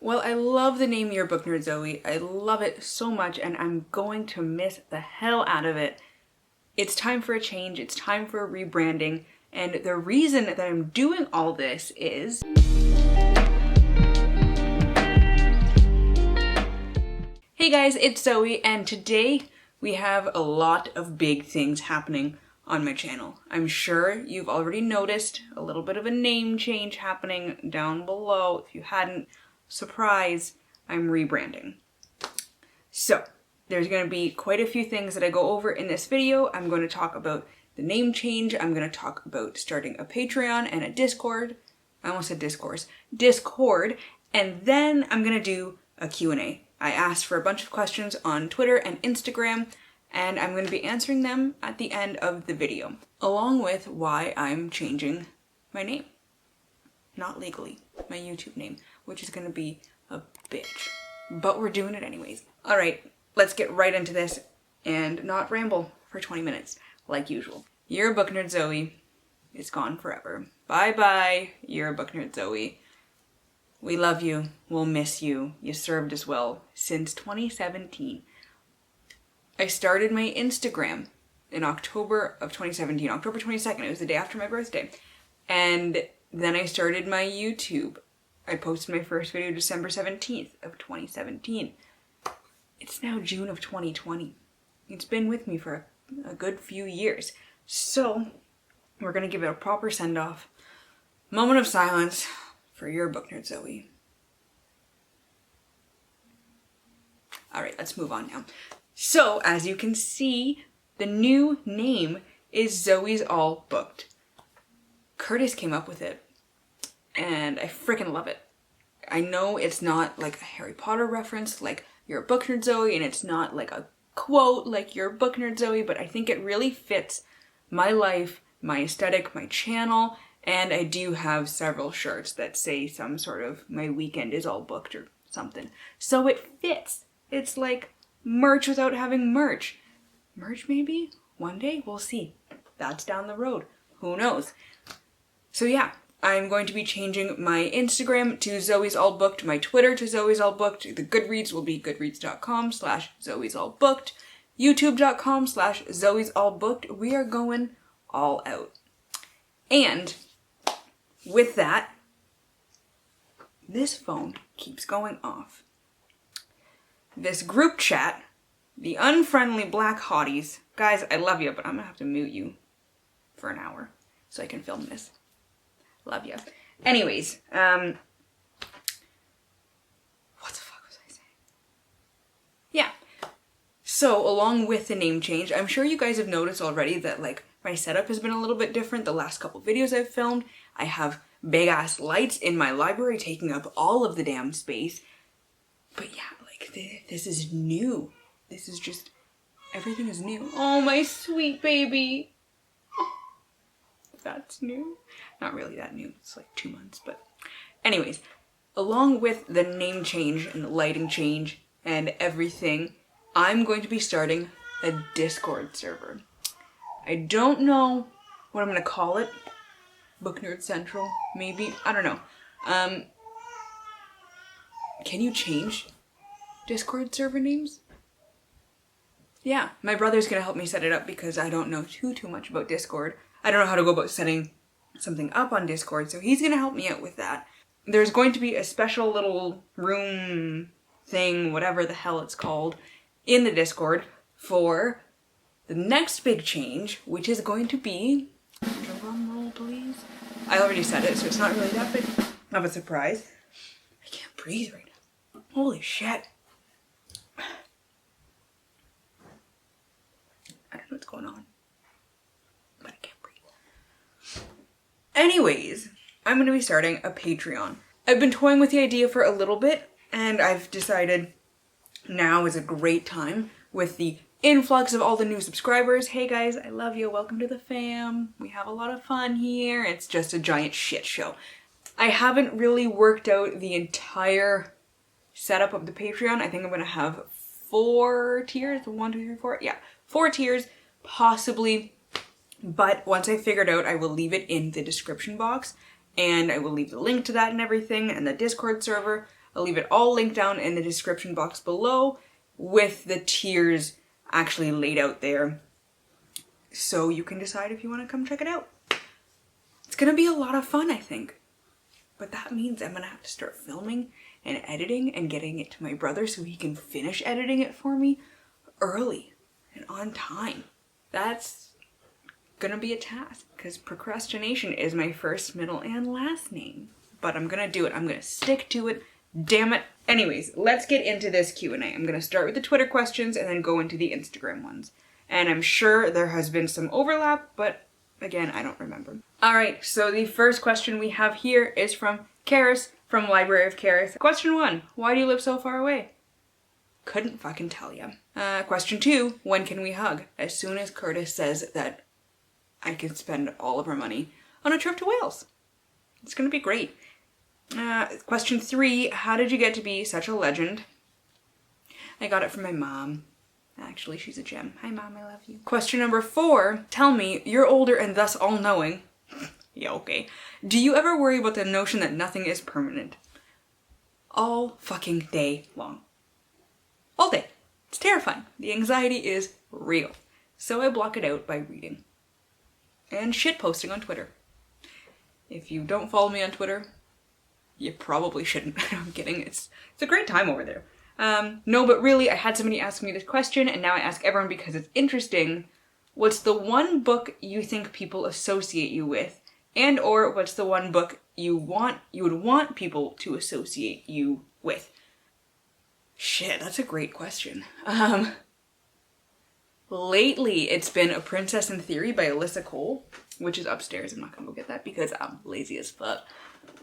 Well, I love the name yerabooknerdzoe. I love it so much and I'm going to miss the hell out of it. It's time for a change, it's time for a rebranding, and the reason that I'm doing all this is... Hey guys, it's Zoe, and today we have a lot of big things happening on my channel. I'm sure you've already noticed a little bit of a name change happening down below. If you hadn't, surprise, I'm rebranding. So, there's going to be quite a few things that I go over in this video. I'm going to talk about the name change. I'm going to talk about starting a Patreon and a Discord. I almost said discourse. Discord. And then I'm going to do a Q&A. I asked for a bunch of questions on Twitter and Instagram, and I'm going to be answering them at the end of the video, along with why I'm changing my name. Not legally, my YouTube name, which is going to be a bitch. But we're doing it anyways. All right. Let's get right into this and not ramble for 20 minutes like usual. Yerabooknerdzoe is gone forever. Bye-bye, Yerabooknerdzoe. We love you. We'll miss you. You served us well since 2017. I started my Instagram in October of 2017. October 22nd. It was the day after my birthday. And then I started my YouTube. I posted my first video December 17th of 2017. It's now June of 2020. It's been with me for a good few years. So, we're going to give it a proper send-off. Moment of silence for Yerabooknerdzoe. Alright, let's move on now. So, as you can see, the new name is Zoe's All Booked. Curtis came up with it, and I freaking love it. I know it's not like a Harry Potter reference, like Yerabooknerdzoe, and it's not like a quote like Yerabooknerdzoe, but I think it really fits my life, my aesthetic, my channel, and I do have several shirts that say some sort of my weekend is all booked or something. So it fits. It's like merch without having merch. Merch maybe? One day? We'll see. That's down the road. Who knows? So yeah. I'm going to be changing my Instagram to Zoe's All Booked, my Twitter to Zoe's All Booked. The Goodreads will be goodreads.com/Zoe's All Booked, youtube.com/Zoe's All Booked. We are going all out. And with that, this phone keeps going off. This group chat, the unfriendly black hotties. Guys, I love you, but I'm gonna have to mute you for an hour so I can film this. Love you. Anyways, what the fuck was I saying? Yeah. So, along with the name change, I'm sure you guys have noticed already that, like, my setup has been a little bit different the last couple videos I've filmed. I have big-ass lights in my library taking up all of the damn space. But yeah, like, this is new. This is just, everything is new. Oh, my sweet baby. That's new. Not really that new. It's like 2 months, but anyways, along with the name change and the lighting change and everything, I'm going to be starting a Discord server. I don't know what I'm going to call it. Book Nerd Central, maybe? I don't know. Can you change Discord server names? Yeah, my brother's going to help me set it up because I don't know too much about Discord. I don't know how to go about setting something up on Discord, so he's going to help me out with that. There's going to be a special little room thing, whatever the hell it's called, in the Discord for the next big change, which is going to be... Drum roll, please. I already said it, so it's not really that big of a surprise. I can't breathe right now. Holy shit. I don't know what's going on. But I can't breathe. Anyways, I'm going to be starting a Patreon. I've been toying with the idea for a little bit, and I've decided now is a great time with the influx of all the new subscribers. Hey guys, I love you. Welcome to the fam. We have a lot of fun here. It's just a giant shit show. I haven't really worked out the entire setup of the Patreon. I think I'm going to have 4 tiers. 1, 2, 3, 4. Yeah, 4 tiers, possibly. But once I figure it out, I will leave it in the description box, and I will leave the link to that and everything, and the Discord server. I'll leave it all linked down in the description box below with the tiers actually laid out there. So you can decide if you want to come check it out. It's gonna be a lot of fun, I think. But that means I'm gonna have to start filming and editing and getting it to my brother so he can finish editing it for me early and on time. That's gonna be a task because procrastination is my first, middle, and last name. But I'm gonna do it. I'm gonna stick to it. Damn it. Anyways, let's get into this Q&A. I'm gonna start with the Twitter questions and then go into the Instagram ones. And I'm sure there has been some overlap, but again, I don't remember. All right, so the first question we have here is from Karis from Library of Karis. Question 1, why do you live so far away? Couldn't fucking tell you. Question 2, when can we hug? As soon as Curtis says that I can spend all of our money on a trip to Wales. It's gonna be great. Question 3, how did you get to be such a legend? I got it from my mom. Actually, she's a gem. Hi Mom, I love you. Question number 4, tell me, you're older and thus all-knowing. Yeah, okay. Do you ever worry about the notion that nothing is permanent? All fucking day long. All day. It's terrifying. The anxiety is real. So I block it out by reading. And shitposting on Twitter. If you don't follow me on Twitter, you probably shouldn't. I'm kidding. It's a great time over there. No, but really, I had somebody ask me this question, and now I ask everyone because it's interesting. What's the one book you think people associate you with? And or what's the one book you would want people to associate you with? Shit, that's a great question. Lately, it's been A Princess in Theory by Alyssa Cole, which is upstairs. I'm not gonna go get that because I'm lazy as fuck.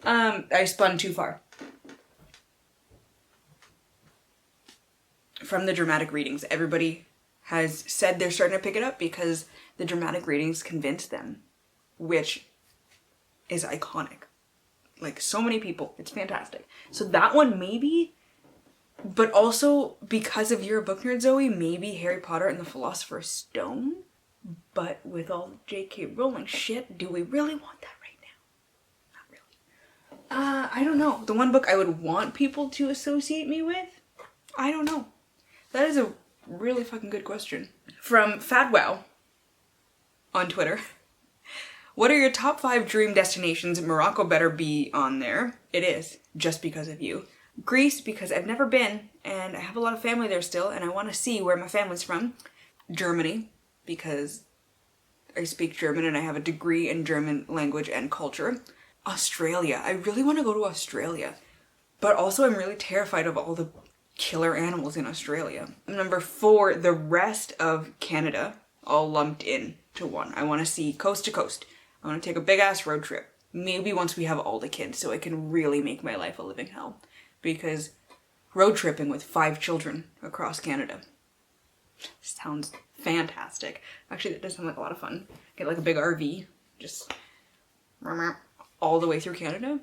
I spun too far. From the dramatic readings, everybody has said they're starting to pick it up because the dramatic readings convinced them, which is iconic. Like, so many people. It's fantastic. So that one maybe, but also because of You're a Book Nerd, Zoe, maybe Harry Potter and the Philosopher's Stone. But with all J.K. Rowling shit, do we really want that right now? Not really. I don't know. The one book I would want people to associate me with? I don't know. That is a really fucking good question. From FatWow on Twitter. What are your top 5 dream destinations? Morocco better be on there. It is, just because of you. Greece, because I've never been, and I have a lot of family there still, and I want to see where my family's from. Germany, because I speak German and I have a degree in German language and culture. Australia. I really want to go to Australia. But also I'm really terrified of all the killer animals in Australia. Number 4, the rest of Canada, all lumped in to one. I want to see coast to coast. I want to take a big ass road trip. Maybe once we have all the kids so I can really make my life a living hell. Because road tripping with 5 children across Canada sounds fantastic. Actually, that does sound like a lot of fun. Get like a big RV, just all the way through Canada.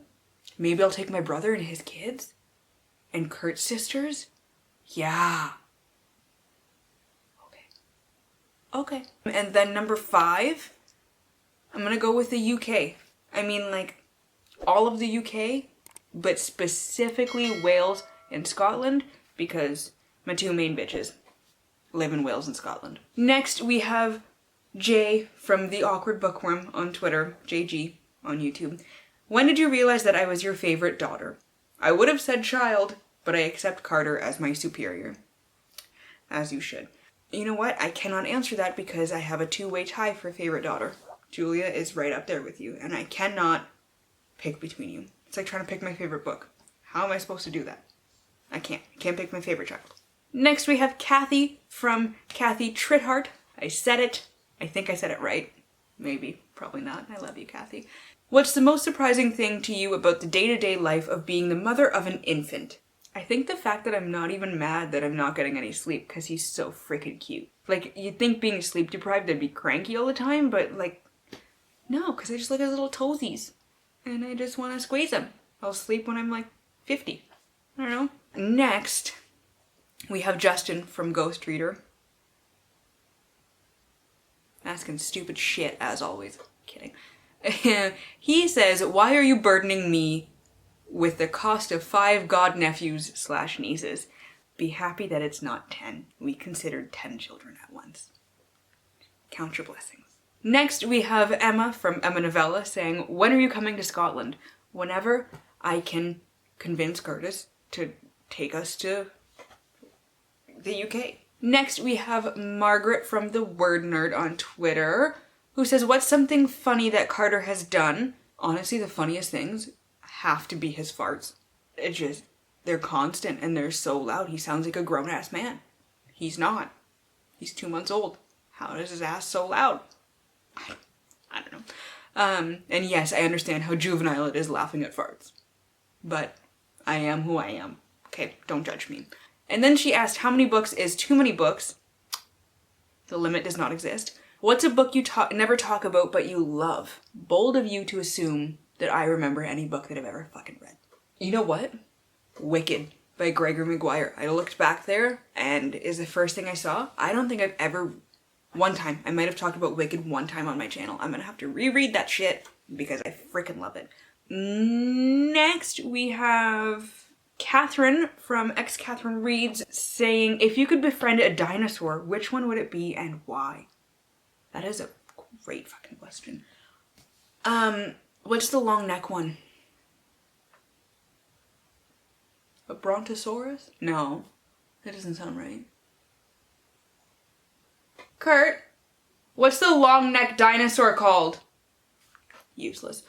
Maybe I'll take my brother and his kids. And Kurt's sisters? Yeah. Okay. And then number 5, I'm gonna go with the UK. I mean, like, all of the UK, but specifically Wales and Scotland, because my 2 main bitches live in Wales and Scotland. Next, we have Jay from The Awkward Bookworm on Twitter, JG on YouTube. When did you realize that I was your favorite daughter? I would have said child, but I accept Carter as my superior. As you should. You know what? I cannot answer that because I have a 2-way tie for favorite daughter. Julia is right up there with you, and I cannot pick between you. It's like trying to pick my favorite book. How am I supposed to do that? I can't. I can't pick my favorite child. Next we have Kathy from Kathy Trithart. I said it. I think I said it right. Maybe. Probably not. I love you, Kathy. What's the most surprising thing to you about the day-to-day life of being the mother of an infant? I think the fact that I'm not even mad that I'm not getting any sleep because he's so freaking cute. Like, you'd think being sleep deprived I'd be cranky all the time, but like, no, because I just like his little toesies. And I just want to squeeze him. I'll sleep when I'm like 50. I don't know. Next, we have Justin from Ghost Reader. Asking stupid shit, as always. Kidding. He says, why are you burdening me with the cost of 5 godnephews/nieces. Be happy that it's not 10. We considered 10 children at once. Count your blessings. Next, we have Emma from Emma Novella saying, when are you coming to Scotland? Whenever I can convince Curtis to take us to the UK. Next, we have Margaret from The Word Nerd on Twitter, who says, what's something funny that Carter has done? Honestly, the funniest things have to be his farts. They're constant and they're so loud. He sounds like a grown-ass man. He's not. He's 2 months old. How is his ass so loud? I don't know. And yes, I understand how juvenile it is laughing at farts. But I am who I am. Okay, don't judge me. And then she asked, how many books is too many books? The limit does not exist. What's a book you never talk about but you love? Bold of you to assume that I remember any book that I've ever fucking read. You know what? Wicked by Gregory Maguire. I looked back there and is the first thing I saw. I don't think I've ever... One time. I might have talked about Wicked one time on my channel. I'm gonna have to reread that shit because I freaking love it. Next, we have Catherine from Catherine Reads saying, if you could befriend a dinosaur, which one would it be and why? That is a great fucking question. What's the long neck one? A brontosaurus? No, that doesn't sound right. Kurt, what's the long neck dinosaur called? Useless.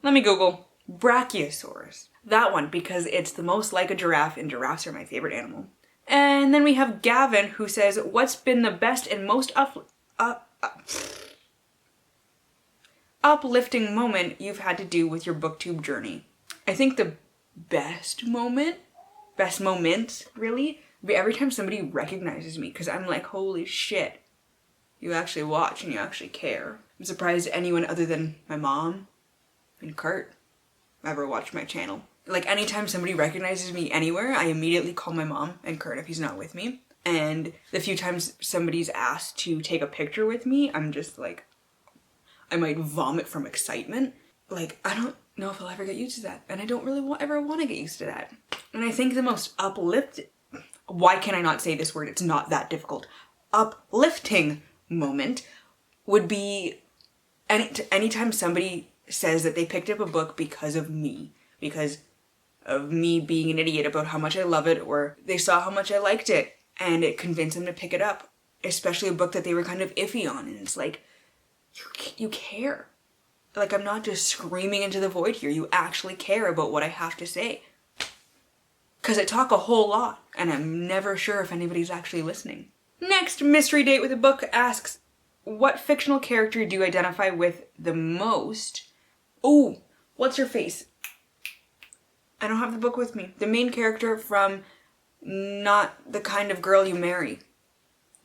Let me Google. Brachiosaurus. That one, because it's the most like a giraffe, and giraffes are my favorite animal. And then we have Gavin, who says, what's been the best and most uplifting moment you've had to do with your booktube journey? I think the best moments, really, would be every time somebody recognizes me, because I'm like, holy shit. You actually watch and you actually care. I'm surprised anyone other than my mom and Kurt ever watched my channel. Like anytime somebody recognizes me anywhere, I immediately call my mom and Kurt if he's not with me. And the few times somebody's asked to take a picture with me, I'm just like, I might vomit from excitement. Like, I don't know if I'll ever get used to that. And I don't really ever want to get used to that. And I think the most why can I not say this word? It's not that difficult. Uplifting moment would be anytime somebody says that they picked up a book because of me being an idiot about how much I love it, or they saw how much I liked it and it convinced them to pick it up, especially a book that they were kind of iffy on. And it's like, you care. Like, I'm not just screaming into the void here. You actually care about what I have to say. Because I talk a whole lot and I'm never sure if anybody's actually listening. Next, Mystery Date with a Book asks, what fictional character do you identify with the most? Oh, what's her face? I don't have the book with me. The main character from Not the Kind of Girl You Marry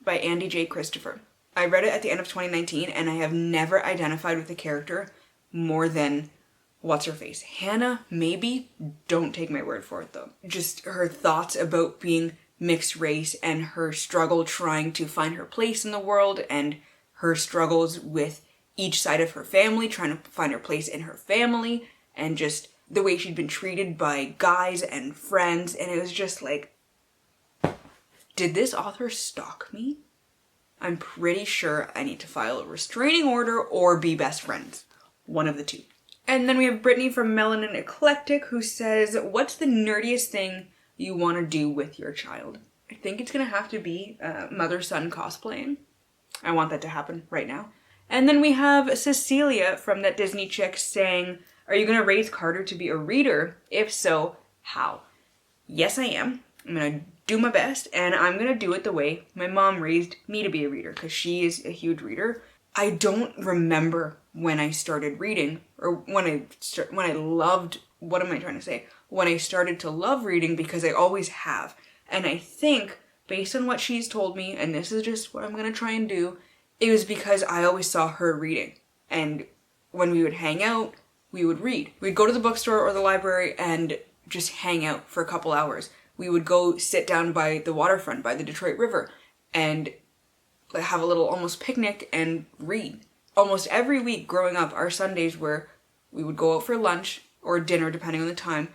by Andy J. Christopher. I read it at the end of 2019 and I have never identified with the character more than what's her face? Hannah, maybe? Don't take my word for it though. Just her thoughts about being mixed race and her struggle trying to find her place in the world and her struggles with each side of her family, trying to find her place in her family, and just the way she'd been treated by guys and friends. And it was just like, did this author stalk me? I'm pretty sure I need to file a restraining order or be best friends. One of the two. And then we have Brittany from Melanin Eclectic who says, what's the nerdiest thing you want to do with your child? I think it's going to have to be mother-son cosplaying. I want that to happen right now. And then we have Cecilia from That Disney Chick saying, are you going to raise Carter to be a reader? If so, how? Yes, I am. I'm going to do my best, and I'm going to do it the way my mom raised me to be a reader, because she is a huge reader. I don't remember when I started reading, or when I loved, what am I trying to say? When I started to love reading, because I always have. And I think, based on what she's told me, and this is just what I'm going to try and do, it was because I always saw her reading. And when we would hang out, we would read. We'd go to the bookstore or the library and just hang out for a couple hours. We would go sit down by the waterfront, by the Detroit River, and have a little almost picnic and read. Almost every week growing up, our Sundays were, we would go out for lunch or dinner, depending on the time,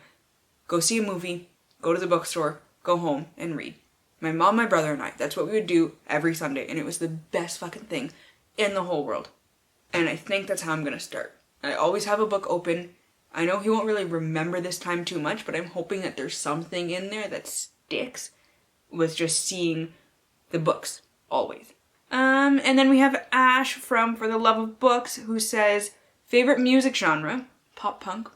go see a movie, go to the bookstore, go home and read. My mom, my brother, and I, that's what we would do every Sunday, and it was the best fucking thing in the whole world. And I think that's how I'm gonna start. I always have a book open. I know he won't really remember this time too much, but I'm hoping that there's something in there that sticks with just seeing the books, always. And then we have Ash from For the Love of Books, who says, favorite music genre, pop punk.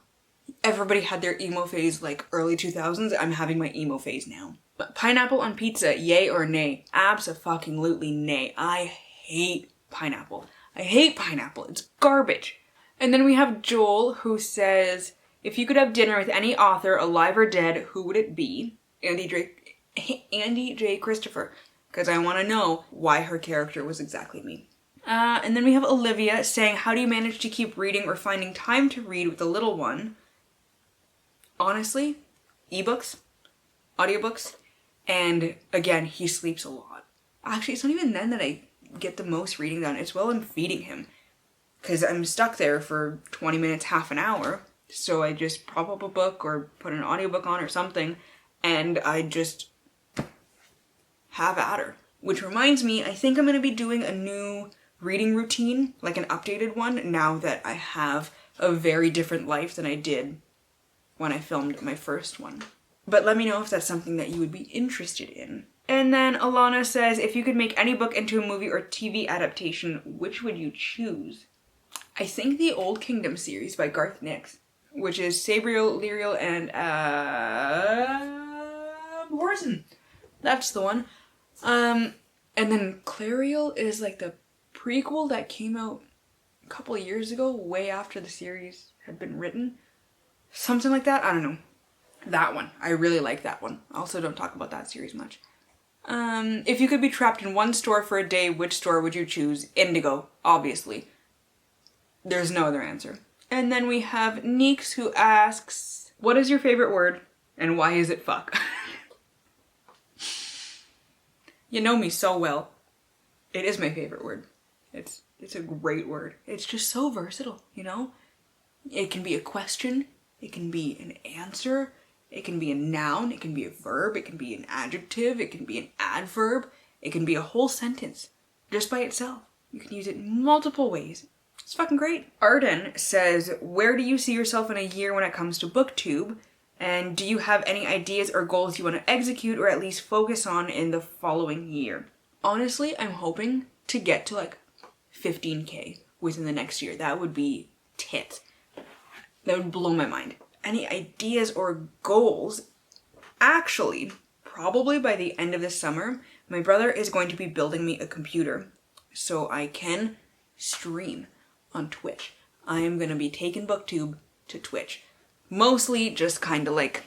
Everybody had their emo phase like early 2000s. I'm having my emo phase now. But pineapple on pizza, yay or nay? Abso-fucking-lutely nay. I hate pineapple. I hate pineapple. It's garbage. And then we have Joel, who says, if you could have dinner with any author, alive or dead, who would it be? Andy J. Christopher. Because I want to know why her character was exactly me. And then we have Olivia saying, how do you manage to keep reading or finding time to read with the little one? Honestly, ebooks, audiobooks, and again, he sleeps a lot. Actually, it's not even then that I get the most reading done. It's while I'm feeding him. Because I'm stuck there for 20 minutes, half an hour. So I just prop up a book or put an audiobook on or something, and I just have at her. Which reminds me, I think I'm going to be doing a new reading routine, like an updated one, now that I have a very different life than I did when I filmed my first one. But let me know if that's something that you would be interested in. And then Alana says, if you could make any book into a movie or TV adaptation, which would you choose? I think the Old Kingdom series by Garth Nix, which is Sabriel, Lyriel, and Morrison. That's the one. And then Clariel is like the prequel that came out a couple of years ago, way after the series had been written. Something like that. I don't know. That one. I really like that one. I also don't talk about that series much. If you could be trapped in one store for a day, which store would you choose? Indigo, obviously. There's no other answer. And then we have Neeks, who asks, what is your favorite word and why is it fuck? You know me so well. It is my favorite word. It's a great word. It's just so versatile, you know? It can be a question, it can be an answer, it can be a noun, it can be a verb, it can be an adjective, it can be an adverb, it can be a whole sentence just by itself. You can use it in multiple ways. It's fucking great. Arden says, where do you see yourself in a year when it comes to BookTube? And do you have any ideas or goals you want to execute or at least focus on in the following year? Honestly, I'm hoping to get to like 15K within the next year. That would be tits. That would blow my mind. Any ideas or goals? Actually, probably by the end of this summer, my brother is going to be building me a computer so I can stream on Twitch. I am going to be taking BookTube to Twitch. Mostly just kind of like,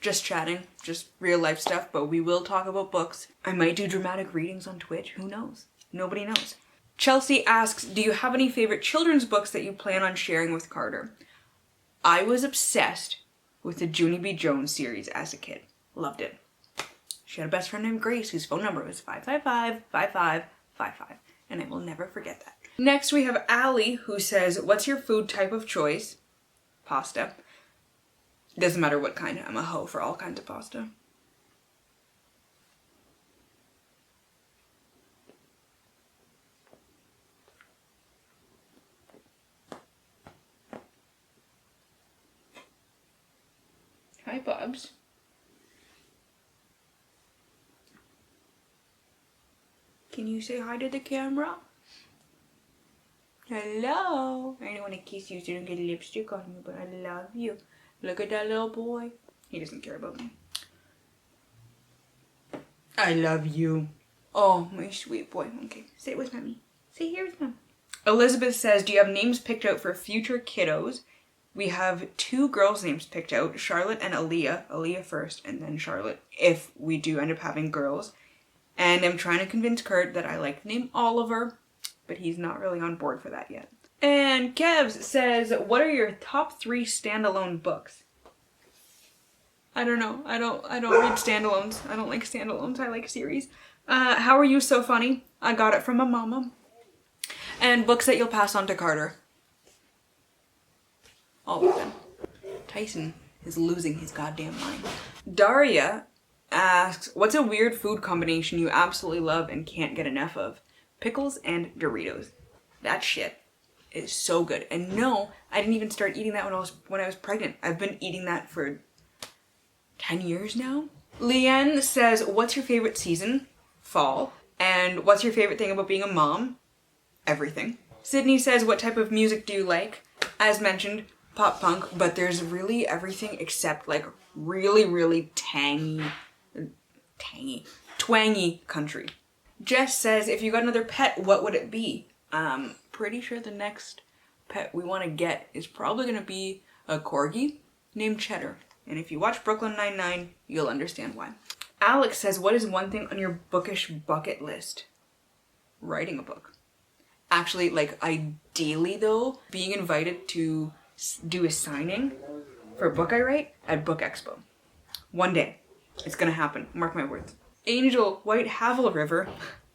just chatting, just real life stuff, but we will talk about books. I might do dramatic readings on Twitch, who knows? Nobody knows. Chelsea asks, do you have any favorite children's books that you plan on sharing with Carter? I was obsessed with the Junie B. Jones series as a kid. Loved it. She had a best friend named Grace whose phone number was 555-5555, and I will never forget that. Next we have Allie, who says, what's your food type of choice? Pasta. Doesn't matter what kind. I'm a hoe for all kinds of pasta. Hi, Bubs. Can you say hi to the camera? Hello. I don't want to kiss you so you don't get lipstick on you, but I love you. Look at that little boy. He doesn't care about me. I love you. Oh, my sweet boy. Okay, sit with mommy. Sit here with mom. Elizabeth says, do you have names picked out for future kiddos? We have 2 girls' names picked out, Charlotte and Aaliyah. Aaliyah first, and then Charlotte, if we do end up having girls. And I'm trying to convince Kurt that I like the name Oliver, but he's not really on board for that yet. And Kevs says, what are your top 3 standalone books? I don't know. I don't read standalones. I don't like standalones. I like series. How Are You So Funny? I got it from my mama. And books that you'll pass on to Carter. All of them. Tyson is losing his goddamn mind. Daria asks, what's a weird food combination you absolutely love and can't get enough of? Pickles and Doritos. That shit is so good. And no, I didn't even start eating that when I was pregnant. I've been eating that for 10 years now. Leanne says, what's your favorite season? Fall. And what's your favorite thing about being a mom? Everything. Sydney says, what type of music do you like? As mentioned, pop punk, but there's really everything except like really, really twangy country. Jess says, if you got another pet, what would it be? Pretty sure the next pet we want to get is probably going to be a corgi named Cheddar. And if you watch Brooklyn Nine-Nine, you'll understand why. Alex says, what is one thing on your bookish bucket list? Writing a book. Actually, like, ideally though, being invited to do a signing for a book I write at Book Expo. One day. It's gonna happen. Mark my words. Angel White Havel River,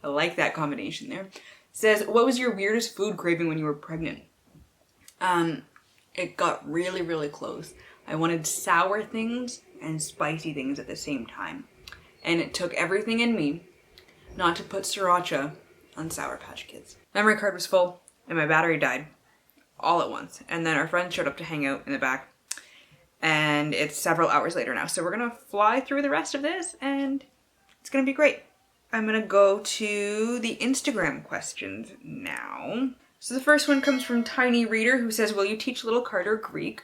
I like that combination there, says, what was your weirdest food craving when you were pregnant? It got really, really close. I wanted sour things and spicy things at the same time. And it took everything in me not to put sriracha on Sour Patch Kids. Memory card was full and my battery died all at once. And then our friend showed up to hang out in the back. And it's several hours later now. So we're gonna fly through the rest of this and it's gonna be great. I'm gonna go to the Instagram questions now. So the first one comes from Tiny Reader, who says, will you teach little Carter Greek?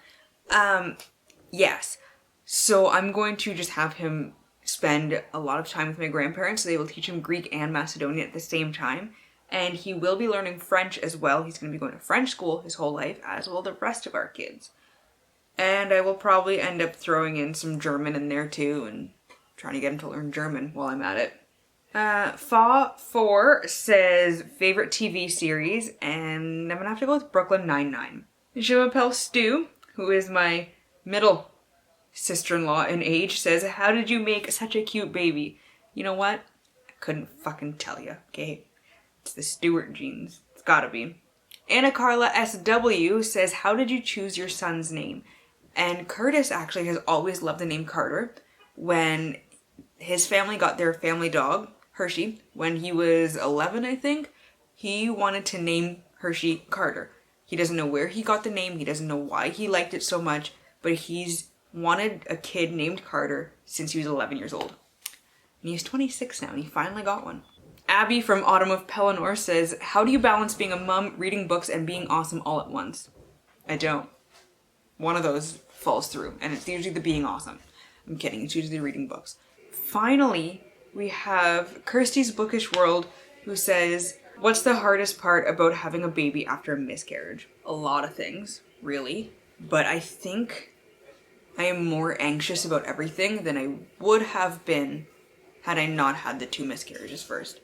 Yes. So I'm going to just have him spend a lot of time with my grandparents, so they will teach him Greek and Macedonian at the same time. And he will be learning French as well. He's going to be going to French school his whole life, as will the rest of our kids. And I will probably end up throwing in some German in there too, and trying to get him to learn German while I'm at it. Fa4 says, favorite TV series, and I'm going to have to go with Brooklyn Nine-Nine. Je m'appelle Stu, who is my middle sister-in-law in age, says, how did you make such a cute baby? You know what? I couldn't fucking tell you, okay? It's the Stewart genes. It's gotta be. Anna Carla SW says, how did you choose your son's name? And Curtis actually has always loved the name Carter. When his family got their family dog, Hershey, when he was 11, I think, he wanted to name Hershey Carter. He doesn't know where he got the name. He doesn't know why he liked it so much, but he's wanted a kid named Carter since he was 11 years old. And he's 26 now, and he finally got one. Abby from Autumn of Pelennor says, how do you balance being a mom, reading books, and being awesome all at once? I don't. One of those falls through, and it's usually the being awesome. I'm kidding, it's usually reading books. Finally, we have Kirsty's Bookish World, who says, what's the hardest part about having a baby after a miscarriage? A lot of things, really. But I think I am more anxious about everything than I would have been had I not had the 2 miscarriages first.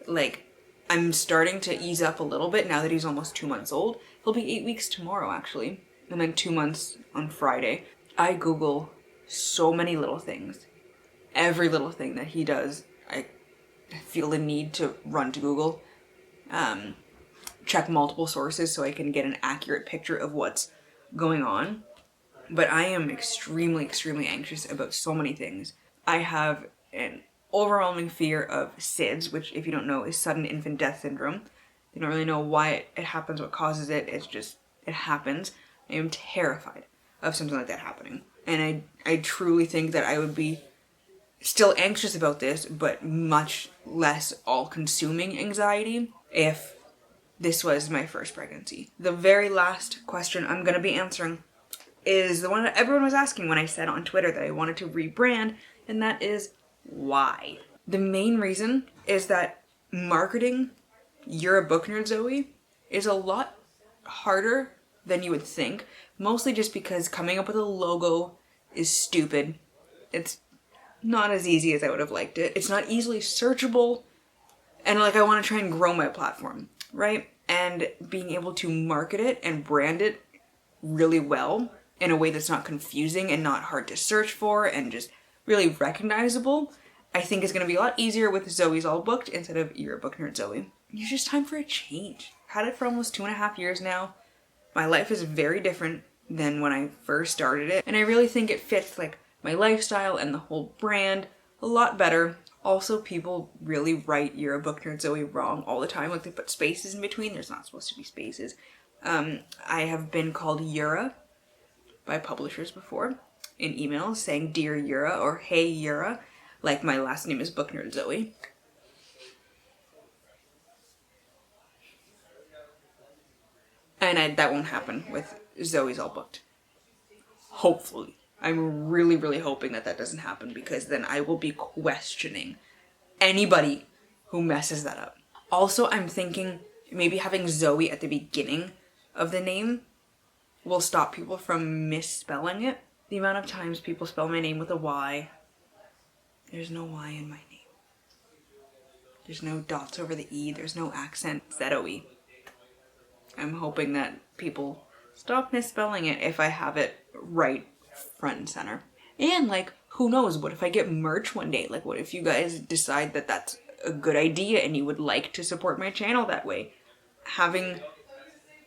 Like, I'm starting to ease up a little bit now that he's almost 2 months old. He'll be 8 weeks tomorrow, actually. And then 2 months on Friday. I Google so many little things. Every little thing that he does, I feel the need to run to Google. Check multiple sources so I can get an accurate picture of what's going on. But I am extremely, extremely anxious about so many things. I have an overwhelming fear of SIDS, which, if you don't know, is sudden infant death syndrome. They don't really know why it happens, what causes it. It's just, it happens. I am terrified of something like that happening. And I truly think that I would be still anxious about this, but much less all-consuming anxiety if this was my first pregnancy. The very last question I'm going to be answering is the one that everyone was asking when I said on Twitter that I wanted to rebrand, and that is why. The main reason is that marketing yerabooknerdzoe is a lot harder than you would think, mostly just because coming up with a logo is stupid. It's not as easy as I would have liked it. It's not easily searchable, and like I want to try and grow my platform, right? And being able to market it and brand it really well in a way that's not confusing and not hard to search for and just really recognizable, I think is going to be a lot easier with Zoe's All Booked instead of yerabooknerdzoe. It's just time for a change. I've had it for almost 2.5 years now. My life is very different than when I first started it. And I really think it fits like my lifestyle and the whole brand a lot better. Also, people really write yerabooknerdzoe wrong all the time. Like they put spaces in between. There's not supposed to be spaces. I have been called Yera by publishers before in emails saying Dear Yera or Hey Yera. Like my last name is Booknerdzoe. And that won't happen with Zoe's All Booked. Hopefully. I'm really, really hoping that doesn't happen, because then I will be questioning anybody who messes that up. Also, I'm thinking maybe having Zoe at the beginning of the name will stop people from misspelling it. The amount of times people spell my name with a Y. There's no Y in my name. There's no dots over the E. There's no accent. Z-O-E. I'm hoping that people stop misspelling it if I have it right front and center. And like, who knows, what if I get merch one day? Like, what if you guys decide that that's a good idea and you would like to support my channel that way? Having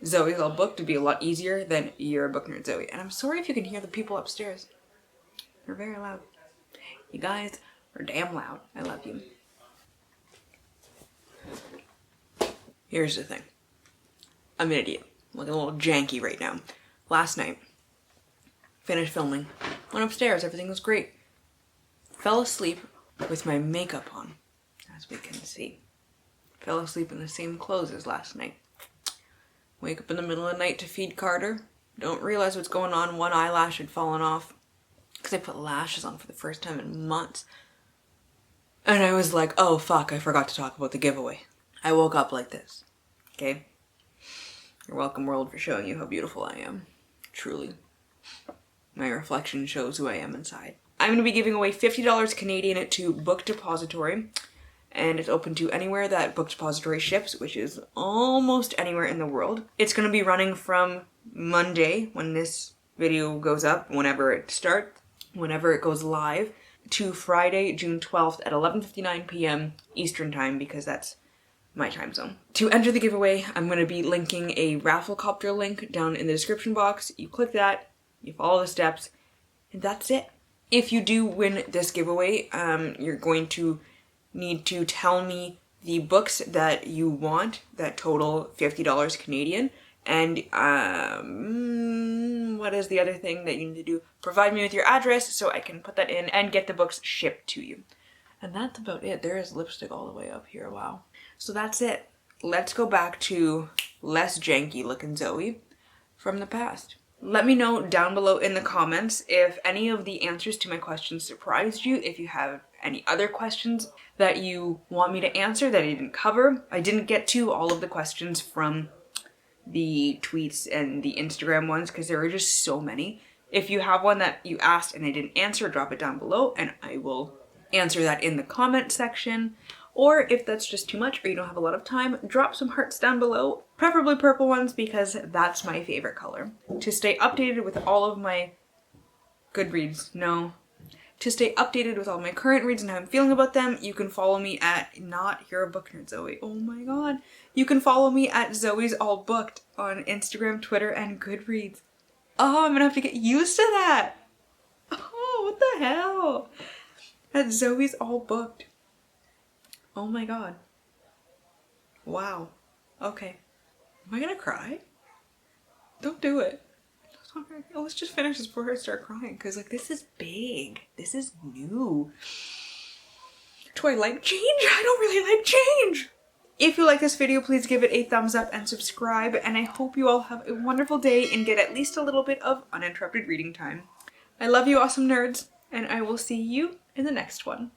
Zoe's All Booked would be a lot easier than yerabooknerdzoe. And I'm sorry if you can hear the people upstairs. They're very loud. You guys are damn loud. I love you. Here's the thing. I'm an idiot. I'm looking a little janky right now. Last night, finished filming, went upstairs, everything was great. Fell asleep with my makeup on, as we can see. Fell asleep in the same clothes as last night. Wake up in the middle of the night to feed Carter. Don't realize what's going on. One eyelash had fallen off because I put lashes on for the first time in months. And I was like, oh fuck, I forgot to talk about the giveaway. I woke up like this, okay? You're welcome, world, for showing you how beautiful I am. Truly. My reflection shows who I am inside. I'm going to be giving away $50 Canadian to Book Depository. And it's open to anywhere that Book Depository ships, which is almost anywhere in the world. It's going to be running from Monday, when this video goes up, whenever it starts, whenever it goes live, to Friday, June 12th at 11:59 p.m. Eastern Time, because that's my time zone. To enter the giveaway, I'm going to be linking a Rafflecopter link down in the description box. You click that, you follow the steps, and that's it. If you do win this giveaway, you're going to need to tell me the books that you want that total $50 Canadian. And what is the other thing that you need to do? Provide me with your address so I can put that in and get the books shipped to you. And that's about it. There is lipstick all the way up here. Wow. So that's it. Let's go back to less janky looking Zoe from the past. Let me know down below in the comments if any of the answers to my questions surprised you, if you have any other questions that you want me to answer that I didn't cover. I didn't get to all of the questions from the tweets and the Instagram ones because there were just so many. If you have one that you asked and I didn't answer, drop it down below and I will answer that in the comment section. Or if that's just too much or you don't have a lot of time, drop some hearts down below, preferably purple ones because that's my favorite color. To stay updated with all of my to stay updated with all my current reads and how I'm feeling about them, you can follow me at not yerabooknerdzoe. Oh my god. You can follow me at Zoe's All Booked on Instagram, Twitter, and Goodreads. Oh, I'm gonna have to get used to that. Oh, what the hell? At Zoe's All Booked. Oh my god. Wow. Okay. Am I gonna cry? Don't do it. Let's just finish this before I start crying, because like this is big. This is new. Do I like change? I don't really like change. If you like this video, please give it a thumbs up and subscribe, and I hope you all have a wonderful day and get at least a little bit of uninterrupted reading time. I love you, awesome nerds, and I will see you in the next one.